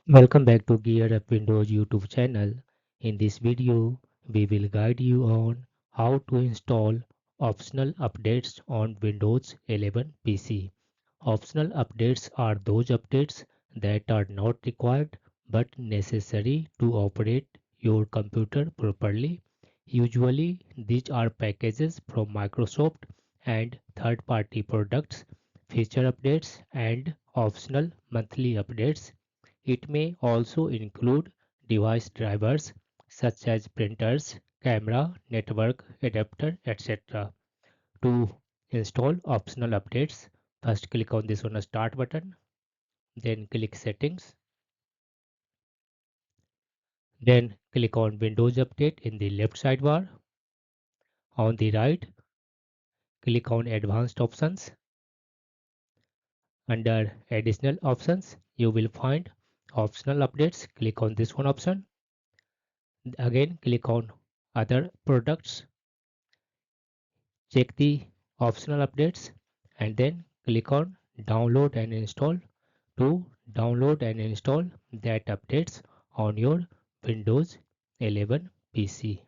Welcome back to Gear Up Windows YouTube channel. In this video, we will guide you on how to install optional updates on Windows 11 PC. Optional updates are those updates that are not required but necessary to operate your computer properly. Usually, these are packages from Microsoft and third-party products, feature updates, and optional monthly updates. It may also include device drivers such as printers, camera, network, adapter, etc. To install optional updates, first click on this Start button, then click Settings, then click on Windows Update in the left sidebar. On the right, click on Advanced Options. Under Additional Options, you will find Optional Updates. Click on this one option. Again, click on Other Products. Check the optional updates and then click on download and install to download and install that updates on your Windows 11 PC.